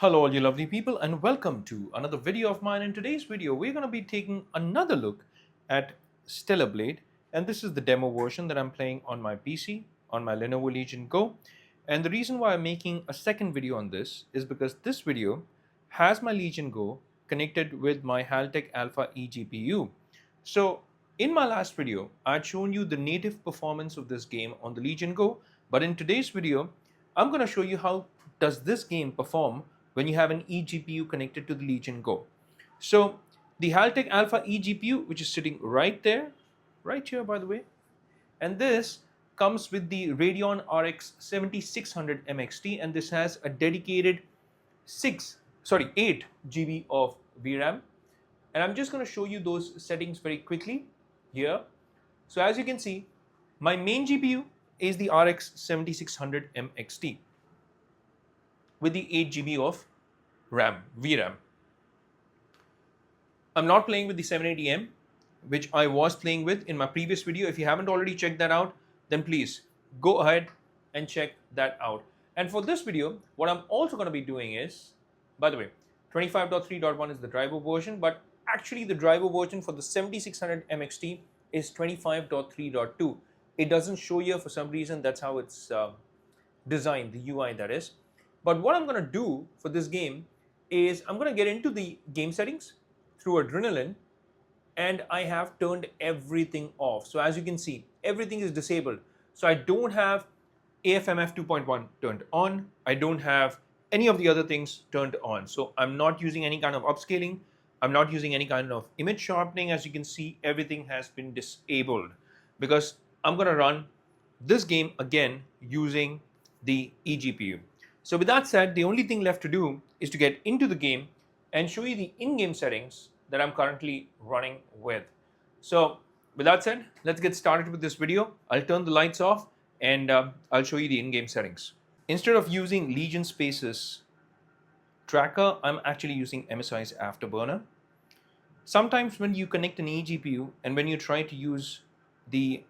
Hello all you lovely people and welcome to another video of mine. In today's video we're going to be taking another look at Stellar Blade, and this is the demo version that I'm playing on my PC on my Lenovo Legion Go. And the reason why I'm making a second video on this is because this video has my Legion Go connected with my Haltech Alpha eGPU. So in my last video I'd shown you the native performance of this game on the Legion Go, but in today's video I'm going to show you how does this game perform when you have an eGPU connected to the Legion Go. So the Haltech Alpha eGPU, which is sitting right there, right here by the way, and this comes with the Radeon RX 7600 MXT, and this has a dedicated 8 GB of VRAM. And I'm just going to show you those settings very quickly here. So as you can see, my main GPU is the RX 7600 MXT with the 8 GB of VRAM. I'm not playing with the 780M, which I was playing with in my previous video. If you haven't already checked that out, then please go ahead and check that out. And for this video, what I'm also going to be doing is, by the way, 25.3.1 is the driver version, but actually the driver version for the 7600 MXT is 25.3.2. It doesn't show here for some reason. That's how it's designed, the UI that is. But what I'm going to do for this game is I'm going to get into the game settings through Adrenaline, and I have turned everything off. So as you can see, everything is disabled. So I don't have AFMF 2.1 turned on. I don't have any of the other things turned on. So I'm not using any kind of upscaling. I'm not using any kind of image sharpening. As you can see, everything has been disabled because I'm going to run this game again using the eGPU. So with that said, the only thing left to do is to get into the game and show you the in-game settings that I'm currently running with. So with that said, let's get started with this video. I'll turn the lights off and I'll show you the in-game settings. Instead of using Legion Space's tracker, I'm actually using MSI's Afterburner. Sometimes when you connect an eGPU and when you try to use the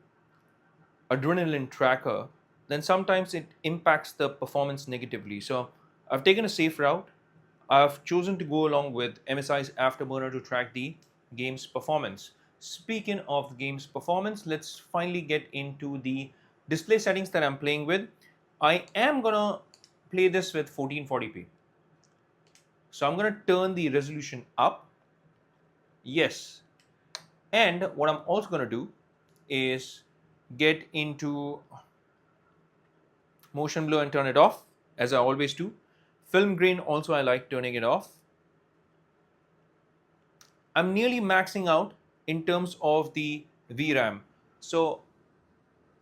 Adrenaline tracker, then sometimes it impacts the performance negatively. So I've taken a safe route. I've chosen to go along with MSI's Afterburner to track the game's performance. Speaking of the game's performance, let's finally get into the display settings that I'm playing with. I am gonna play this with 1440p. So I'm gonna turn the resolution up. Yes. And what I'm also gonna do is get into motion blur and turn it off, as I always do. Film grain also I like turning it off. I'm nearly maxing out in terms of the VRAM. So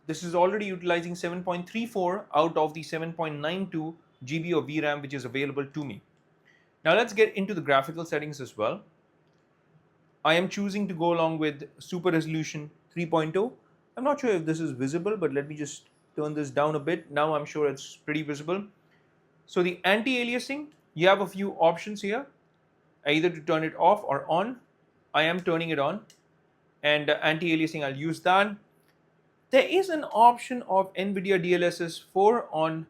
this is already utilizing 7.34 out of the 7.92 GB of VRAM which is available to me. Now let's get into the graphical settings as well. I am choosing to go along with Super Resolution 3.0. I'm not sure if this is visible, but let me just turn this down a bit. Now I'm sure it's pretty visible. So the anti-aliasing, you have a few options here, either to turn it off or on. I am turning it on, and anti-aliasing, I'll use that. There is an option of NVIDIA DLSS 4 on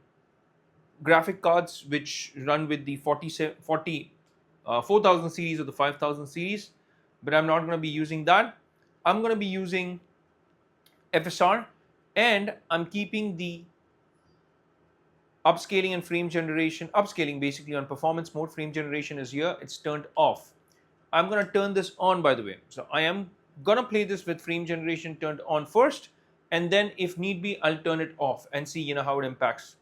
graphic cards4000 series or the 5000 series, but I'm not going to be using that. I'm going to be using FSR, and I'm keeping the upscaling and frame generation, upscaling basically on performance mode. Frame generation is here, it's turned off. I'm going to turn this on, by the way. So I am going to play this with frame generation turned on first, and then if need be, I'll turn it off and see how it impacts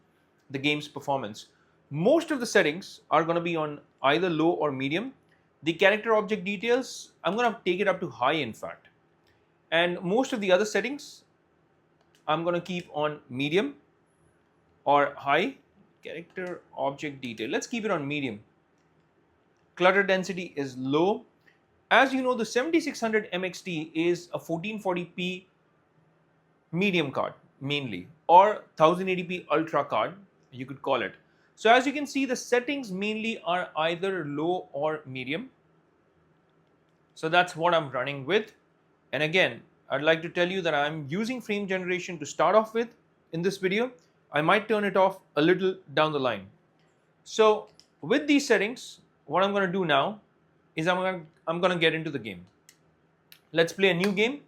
the game's performance. Most of the settings are going to be on either low or medium. The character object details, I'm going to take it up to high in fact. And most of the other settings, I'm going to keep on medium or high. Character object detail, let's keep it on medium. Clutter density is low. As you know, the 7600 MXT is a 1440p medium card mainly, or 1080p ultra card, you could call it. So as you can see, the settings mainly are either low or medium. So that's what I'm running with. And again, I'd like to tell you that I'm using frame generation to start off with in this video. I might turn it off a little down the line. So with these settings, what I'm going to do now is I'm going to get into the game. Let's play a new game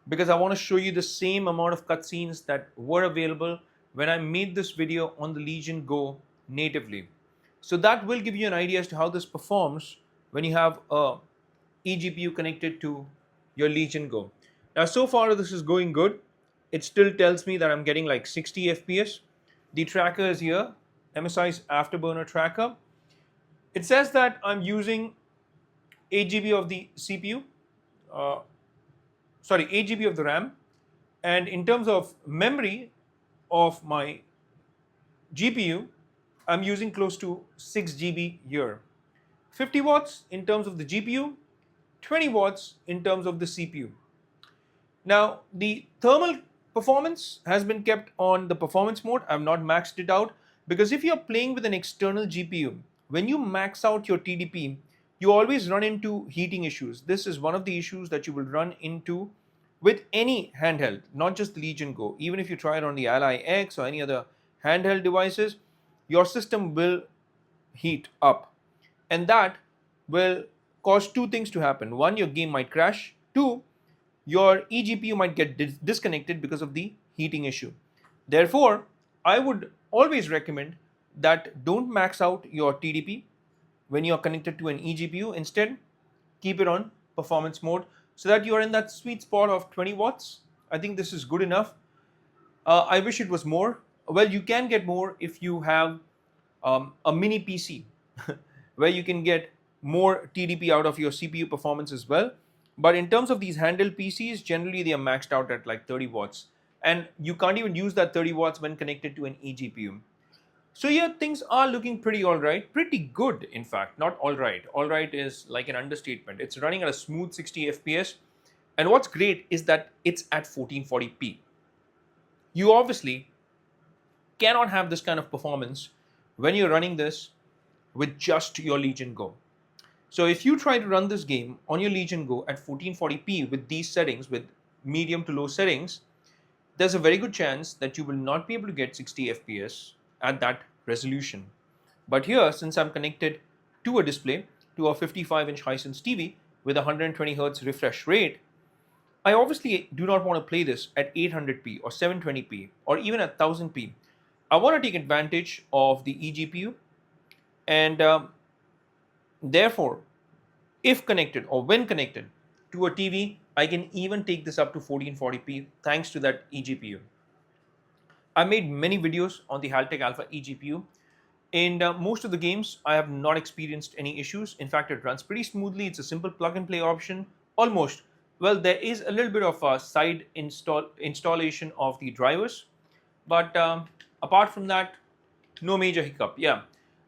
because I want to show you the same amount of cutscenes that were available when I made this video on the Legion Go natively. So that will give you an idea as to how this performs when you have a eGPU connected to your Legion Go. Now, so far this is going good. It still tells me that I'm getting like 60 FPS. The tracker is here, MSI's Afterburner tracker. It says that I'm using 8 GB of the CPU, uh, 8 GB of the RAM, and in terms of memory of my GPU, I'm using close to 6 GB here. 50 watts in terms of the GPU, 20 watts in terms of the CPU. Now, the thermal performance has been kept on the performance mode. I've not maxed it out because if you're playing with an external GPU, when you max out your TDP, you always run into heating issues. This is one of the issues that you will run into with any handheld, not just the Legion Go. Even if you try it on the Ally X or any other handheld devices, your system will heat up. And that will cause two things to happen. One, your game might crash. Two, your eGPU might get disconnected because of the heating issue. Therefore, I would always recommend that don't max out your TDP when you are connected to an eGPU. Instead, keep it on performance mode so that you are in that sweet spot of 20 watts. I think this is good enough. I wish it was more. Well, you can get more if you have a mini PC where you can get more TDP out of your CPU performance as well. But in terms of these handheld PCs, generally they are maxed out at like 30 watts. And you can't even use that 30 watts when connected to an eGPU. So yeah, things are looking pretty alright, pretty good in fact, not alright. Alright is like an understatement. It's running at a smooth 60 FPS. And what's great is that it's at 1440p. You obviously cannot have this kind of performance when you're running this with just your Legion Go. So if you try to run this game on your Legion Go at 1440p with these settings, with medium to low settings, there's a very good chance that you will not be able to get 60 FPS at that resolution. But here, since I'm connected to a display, to a 55-inch Hisense TV with a 120Hz refresh rate, I obviously do not want to play this at 800p or 720p or even at 1000p. I want to take advantage of the eGPU, and therefore, if connected or when connected to a TV, I can even take this up to 1440p thanks to that eGPU. I made many videos on the Haltech Alpha eGPU. In most of the games, I have not experienced any issues. In fact, it runs pretty smoothly. It's a simple plug and play option, almost. Well, there is a little bit of a side installation of the drivers, but apart from that, no major hiccup. Yeah,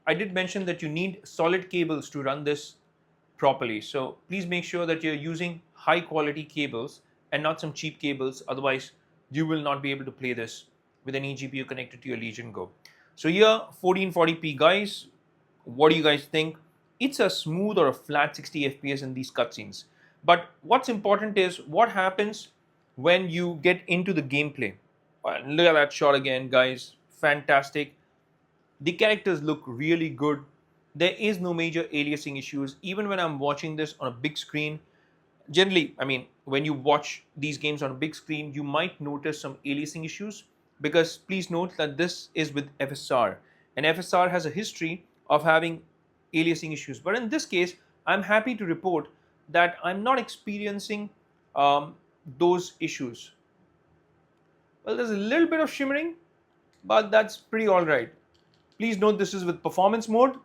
I did mention that you need solid cables to run this properly. So please make sure that you're using high quality cables and not some cheap cables. Otherwise, you will not be able to play this with an eGPU connected to your Legion Go. So here, 1440p guys, what do you guys think? It's a smooth or a flat 60 FPS in these cutscenes. But what's important is what happens when you get into the gameplay. Look at that shot again, guys. Fantastic. The characters look really good. There is no major aliasing issues. Even when I'm watching this on a big screen, generally, I mean, when you watch these games on a big screen, you might notice some aliasing issues because please note that this is with FSR, and FSR has a history of having aliasing issues. But in this case, I'm happy to report that I'm not experiencing those issues. Well, there's a little bit of shimmering, but that's pretty all right. Please note this is with performance mode.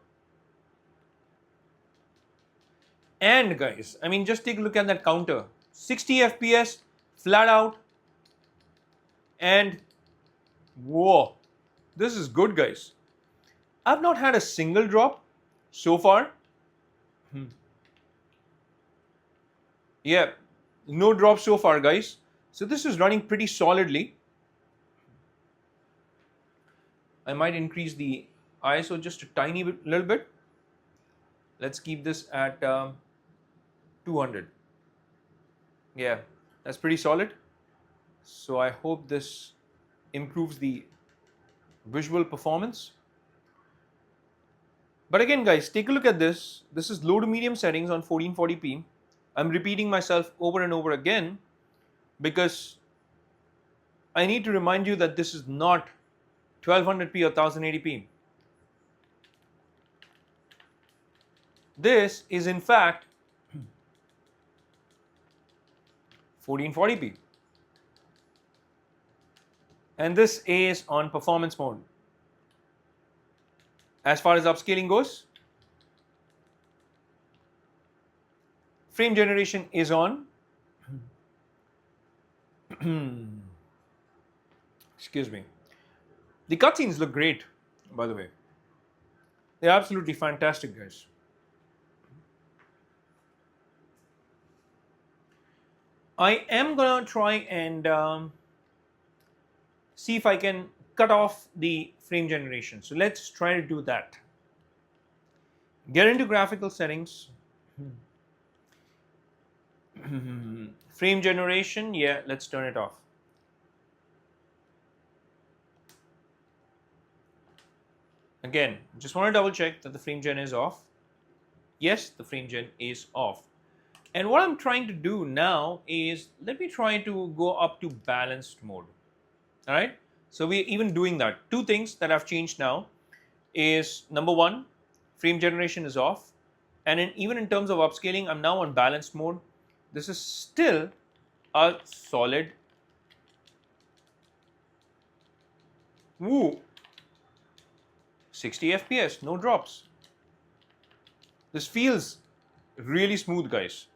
And guys, I mean, just take a look at that counter. 60 FPS, flat out, and whoa, this is good, guys. I've not had a single drop so far. Yeah, no drop so far, guys. So this is running pretty solidly. I might increase the ISO just a tiny bit, little bit. Let's keep this at 200. Yeah, that's pretty solid. So I hope this improves the visual performance. But again, guys, take a look at this. This is low to medium settings on 1440p. I'm repeating myself over and over again because I need to remind you that this is not 1200p or 1080p. This is in fact 1440p. And this is on performance mode. As far as upscaling goes, frame generation is on. Excuse me. The cutscenes look great, by the way. They're absolutely fantastic, guys. I am gonna try and see if I can cut off the frame generation. So let's try to do that. Get into graphical settings. Frame generation, yeah, let's turn it off. Again, just want to double check that the frame gen is off. Yes, the frame gen is off. And what I'm trying to do now is, let me try to go up to balanced mode. All right. So we're even doing that. Two things that I've changed now is, number one, frame generation is off. And even in terms of upscaling, I'm now on balanced mode. This is still a solid 60 FPS, no drops. This feels really smooth, guys.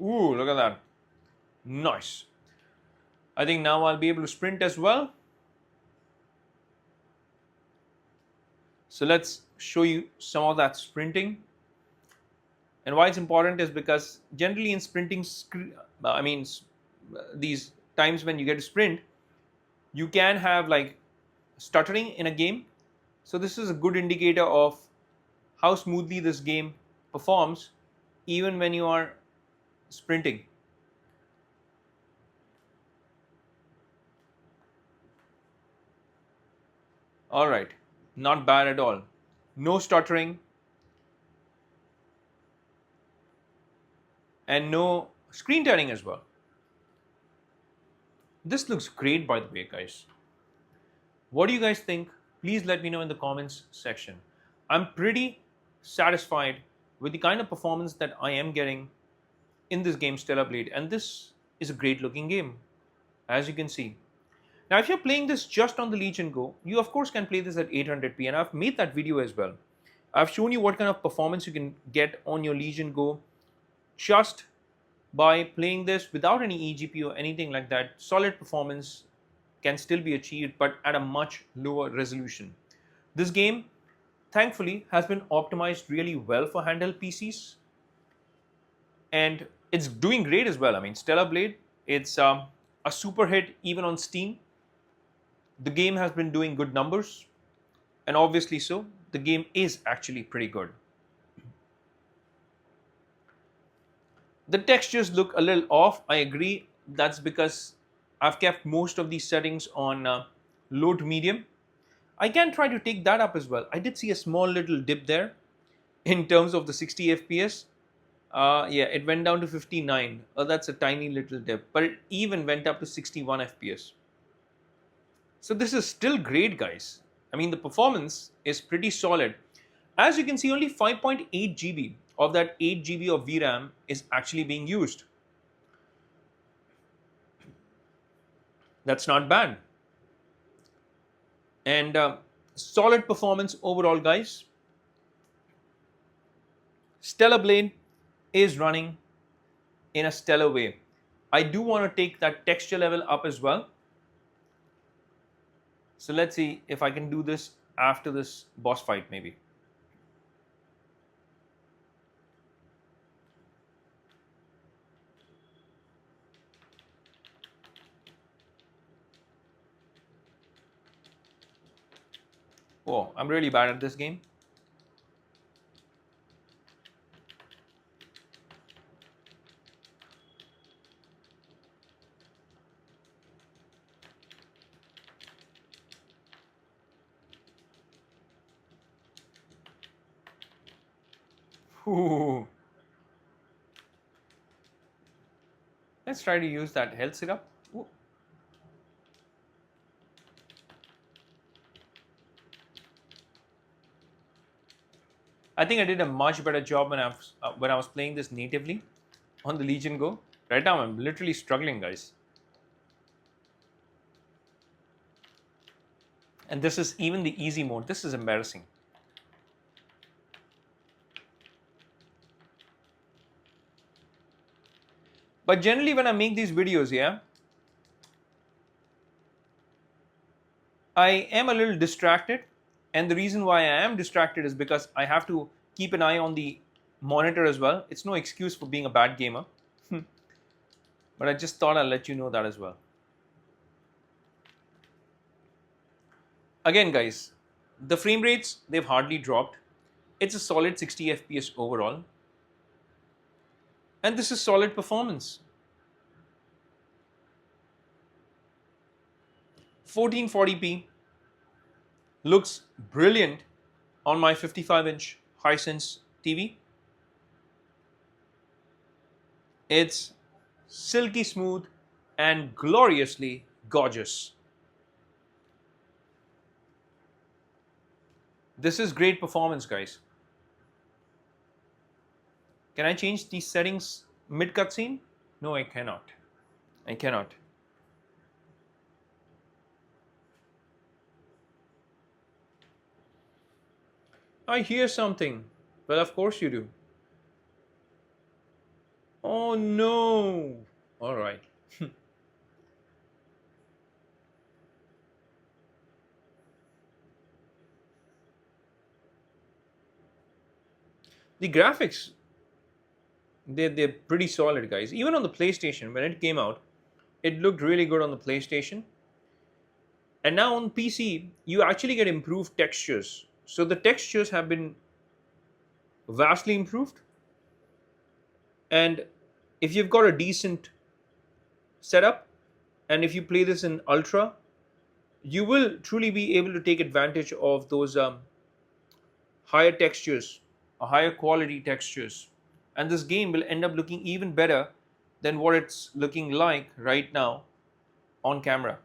Ooh, look at that. Nice. I think now I'll be able to sprint as well. So let's show you some of that sprinting. And why it's important is because generally in sprinting, these times when you get to sprint, you can have like stuttering in a game. So this is a good indicator of how smoothly this game performs even when you are sprinting. All right, not bad at all. No stuttering and no screen tearing as well. This looks great, by the way, guys. What do you guys think? Please let me know in the comments section. I'm pretty satisfied with the kind of performance that I am getting in this game, Stellar Blade, and this is a great looking game, as you can see. Now, if you're playing this just on the Legion Go, you of course can play this at 800p, and I've made that video as well. I've shown you what kind of performance you can get on your Legion Go just by playing this without any eGPU or anything like that. Solid performance can still be achieved, but at a much lower resolution. This game, thankfully, has been optimized really well for handheld PCs, and it's doing great as well. I mean, Stellar Blade, it's a super hit even on Steam. The game has been doing good numbers, and obviously so, the game is actually pretty good. The textures look a little off, I agree. That's because I've kept most of these settings on low to medium. I can try to take that up as well. I did see a small little dip there in terms of the 60 FPS. Yeah, it went down to 59. That's a tiny little dip, but it even went up to 61 FPS. So this is still great, guys. I mean, the performance is pretty solid. As you can see, only 5.8 GB of that 8 GB of VRAM is actually being used. That's not bad. And solid performance overall, guys. Stellar Blade is running in a stellar way. I do want to take that texture level up as well. So let's see if I can do this after this boss fight maybe. Oh, I'm really bad at this game. Ooh. Let's try to use that health syrup. Ooh. I think I did a much better job when I was playing this natively on the Legion Go. Right now, I'm literally struggling, guys. And this is even the easy mode. This is embarrassing. But generally, when I make these videos, yeah, I am a little distracted. And the reason why I am distracted is because I have to keep an eye on the monitor as well. It's no excuse for being a bad gamer. But I just thought I'll let you know that as well. Again, guys, the frame rates, they've hardly dropped. It's a solid 60 FPS overall. And this is solid performance. 1440p looks brilliant on my 55-inch Hisense TV. It's silky smooth and gloriously gorgeous. This is great performance, guys. Can I change these settings mid cutscene? No, I cannot. I cannot. I hear something. Well, of course you do. Oh no. All right. The graphics, they're pretty solid, guys. Even on the PlayStation, when it came out, it looked really good on the PlayStation. And now on PC, you actually get improved textures. So the textures have been vastly improved. And if you've got a decent setup, and if you play this in Ultra, you will truly be able to take advantage of those higher textures, higher quality textures. And this game will end up looking even better than what it's looking like right now on camera.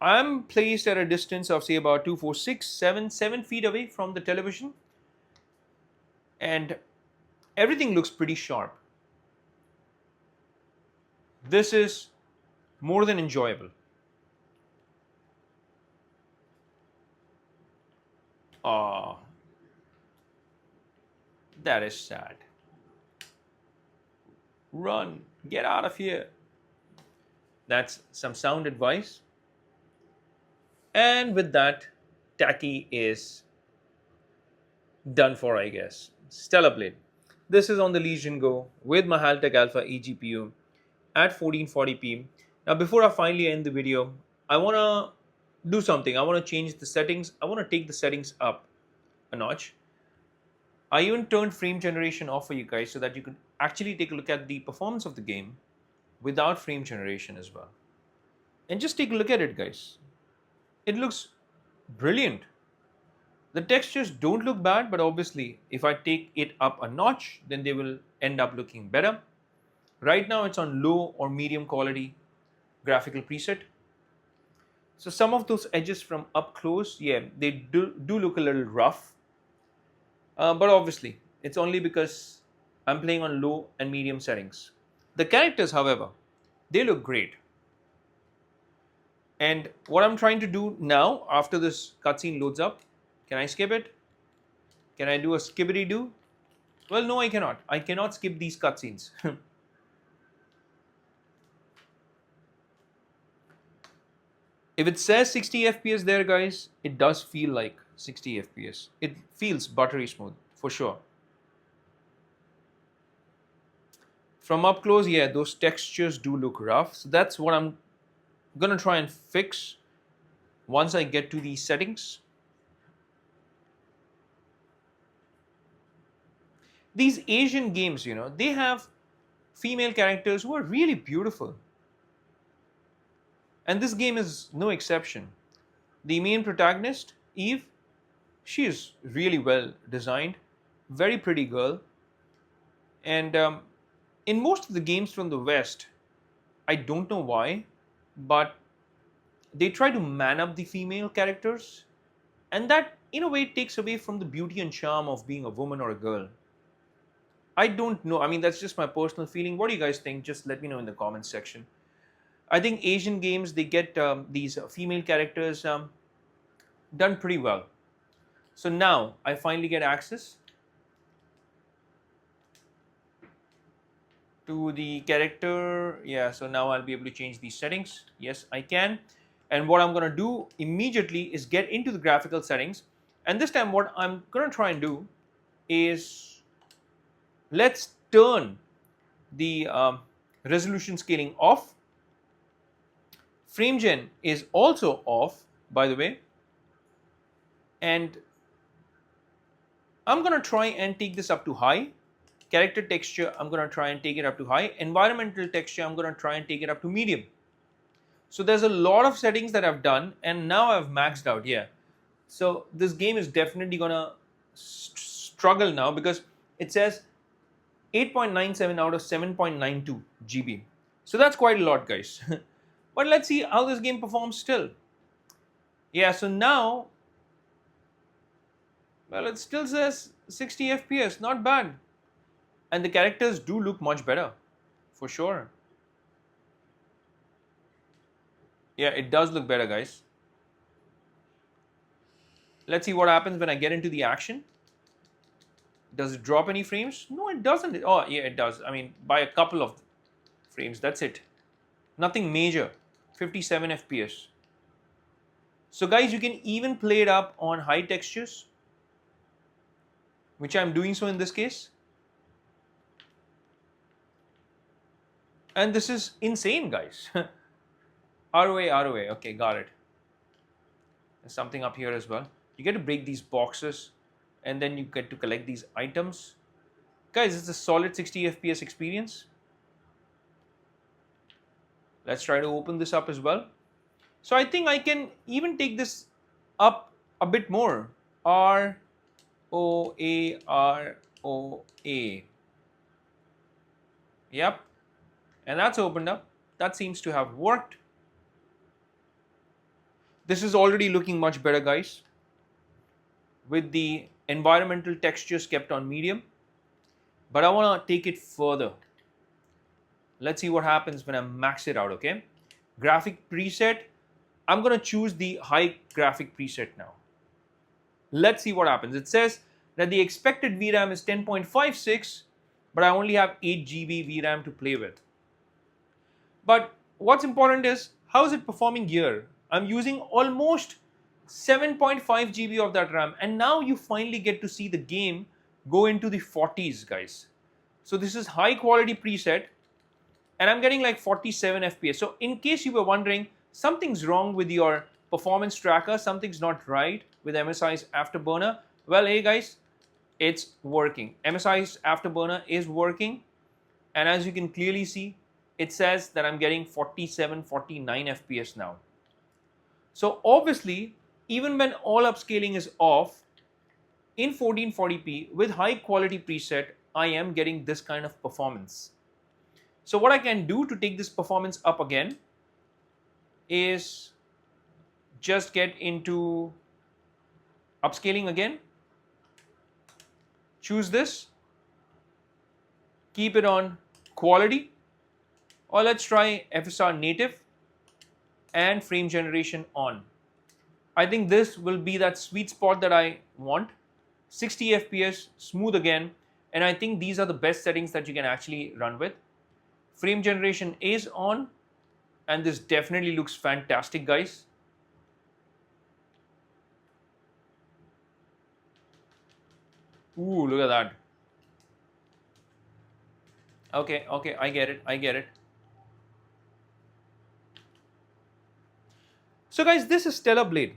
I'm placed at a distance of say about 2, 4, 6, 7 feet away from the television, and everything looks pretty sharp. This is more than enjoyable. Ah, that is sad. Run, get out of here. That's some sound advice. And with that, Tacky is done for, I guess. Stellar Blade. This is on the Legion Go with my Haltech Alpha eGPU at 1440p. Now, before I finally end the video, I want to do something. I want to change the settings. I want to take the settings up a notch. I even turned frame generation off for you guys so that you could actually take a look at the performance of the game without frame generation as well. And just take a look at it, guys. It looks brilliant. The textures don't look bad, but obviously if I take it up a notch, then they will end up looking better. Right now it's on low or medium quality graphical preset. So some of those edges from up close, yeah, they do look a little rough. But obviously it's only because I'm playing on low and medium settings. The characters, however, they look great. And what I'm trying to do now, after this cutscene loads up, can I skip it? Can I do a skibbity-doo? Well, no, I cannot. I cannot skip these cutscenes. If it says 60 FPS there, guys, it does feel like 60 FPS. It feels buttery smooth, for sure. From up close, yeah, those textures do look rough. So that's what I'm gonna try and fix once I get to these settings. These Asian games, you know, they have female characters who are really beautiful. And this game is no exception. The main protagonist, Eve, She is really well designed, very pretty girl. And in most of the games from the West, I don't know why, but they try to man up the female characters, and that in a way takes away from the beauty and charm of being a woman or a girl. I don't know. I mean, that's just my personal feeling. What do you guys think? Just let me know in the comments section. I think Asian games, they get these female characters done pretty well. So now I finally get access to the character. Yeah, so now I'll be able to change these settings. Yes, I can. And what I'm going to do immediately is get into the graphical settings. And this time what I'm going to try and do is, let's turn the resolution scaling off. Frame gen is also off, by the way. And I'm going to try and take this up to high. Character texture, I'm going to try and take it up to high. Environmental texture, I'm going to try and take it up to medium. So there's a lot of settings that I've done, and now I've maxed out. Yeah. So this game is definitely going to struggle now, because it says 8.97 out of 7.92 GB. So that's quite a lot, guys. But let's see how this game performs still. Yeah, so now, well, it still says 60 FPS, not bad. And the characters do look much better, for sure. Yeah, it does look better, guys. Let's see what happens when I get into the action. Does it drop any frames? No, it doesn't. Oh, yeah, it does. I mean, by a couple of frames, that's it. Nothing major. 57 FPS. So guys, you can even play it up on high textures, which I'm doing so in this case. And this is insane, guys. ROA, ROA. Okay, got it. There's something up here as well. You get to break these boxes, and then you get to collect these items. Guys, it's a solid 60 FPS experience. Let's try to open this up as well. So I think I can even take this up a bit more. ROA, ROA. Yep. And that's opened up. That seems to have worked. This is already looking much better, guys, with the environmental textures kept on medium. But I want to take it further. Let's see what happens when I max it out, okay? Graphic preset. I'm going to choose the high graphic preset now. Let's see what happens. It says that the expected VRAM is 10.56, but I only have 8 GB VRAM to play with. But what's important is, how is it performing here? I'm using almost 7.5 GB of that RAM, and now you finally get to see the game go into the 40s, guys. So this is high quality preset, and I'm getting like 47 FPS. So in case you were wondering, something's wrong with your performance tracker, something's not right with MSI's Afterburner. Well, hey guys, it's working. MSI's Afterburner is working, and as you can clearly see, it says that I'm getting 47, 49 FPS now. So obviously, even when all upscaling is off, in 1440p with high quality preset, I am getting this kind of performance. So what I can do to take this performance up again is just get into upscaling again, choose this, keep it on quality, or let's try FSR native and frame generation on. I think this will be that sweet spot that I want. 60 FPS, smooth again, and I think these are the best settings that you can actually run with. Frame generation is on, and this definitely looks fantastic, guys. Ooh, look at that. Okay, I get it. So guys, this is Stellar Blade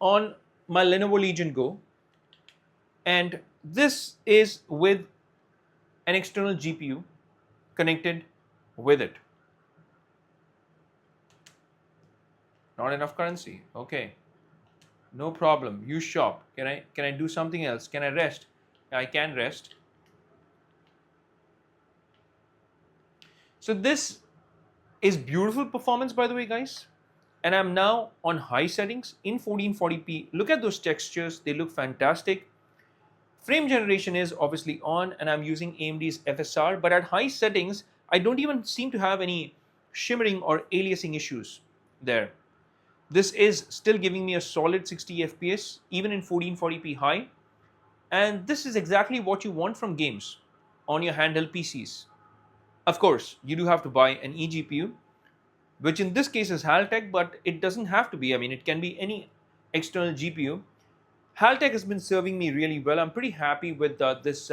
on my Lenovo Legion Go, and this is with an external GPU connected with it. Not enough currency. Okay. No problem. You shop. Can I do something else? Can I rest? I can rest. So this is beautiful performance, by the way, guys. And I'm now on high settings in 1440p. Look at those textures. They look fantastic. Frame generation is obviously on, and I'm using AMD's FSR, but at high settings, I don't even seem to have any shimmering or aliasing issues there. This is still giving me a solid 60 FPS, even in 1440p high. And this is exactly what you want from games on your handheld PCs. Of course, you do have to buy an eGPU, which in this case is Haltech, but it doesn't have to be. I mean, it can be any external GPU. Haltech has been serving me really well. I'm pretty happy with this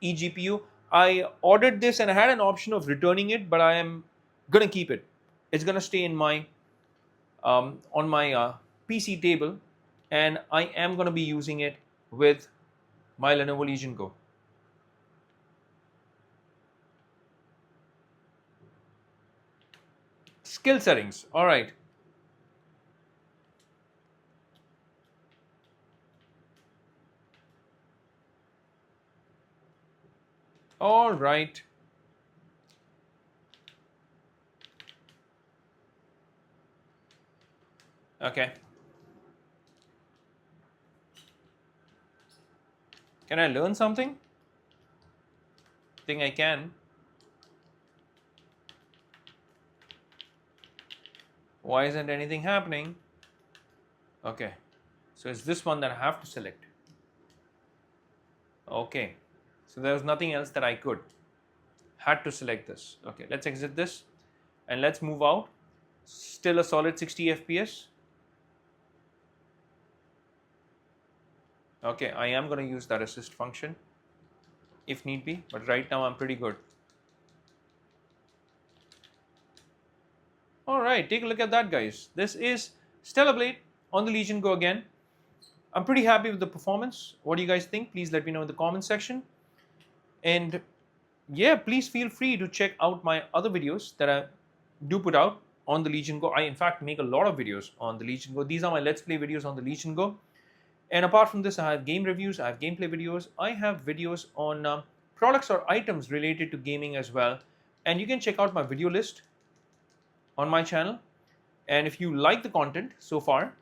eGPU. I ordered this and I had an option of returning it, but I am going to keep it. It's going to stay in my on my PC table, and I am going to be using it with my Lenovo Legion Go. Skill settings. All right. All right. Okay. Can I learn something? Think I can. Why isn't anything happening? Okay. So it's this one that I have to select. Okay. So there was nothing else that I could. Had to select this. Okay, let's exit this and let's move out. Still a solid 60 FPS. Okay, I am going to use that assist function if need be, but right now I'm pretty good. All right, take a look at that, guys. This is Stellar Blade on the Legion Go again. I'm pretty happy with the performance. What do you guys think? Please let me know in the comment section. And yeah, please feel free to check out my other videos that I do put out on the Legion Go. I, in fact, make a lot of videos on the Legion Go. These are my Let's Play videos on the Legion Go. And apart from this, I have game reviews, I have gameplay videos, I have videos on products or items related to gaming as well. And you can check out my video list on my channel. And if you like the content so far,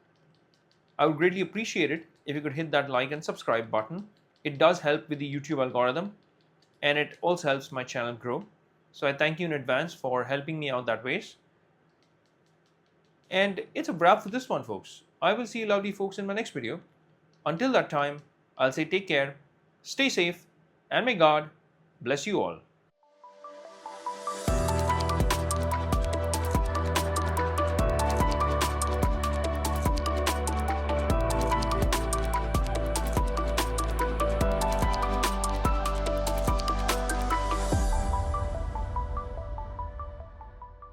I would greatly appreciate it if you could hit that like and subscribe button. It does help with the YouTube algorithm, and it also helps my channel grow. So I thank you in advance for helping me out that ways. And it's a wrap for this one, folks. I will see you lovely folks in my next video. Until that time, I'll say take care, stay safe, and may God bless you all.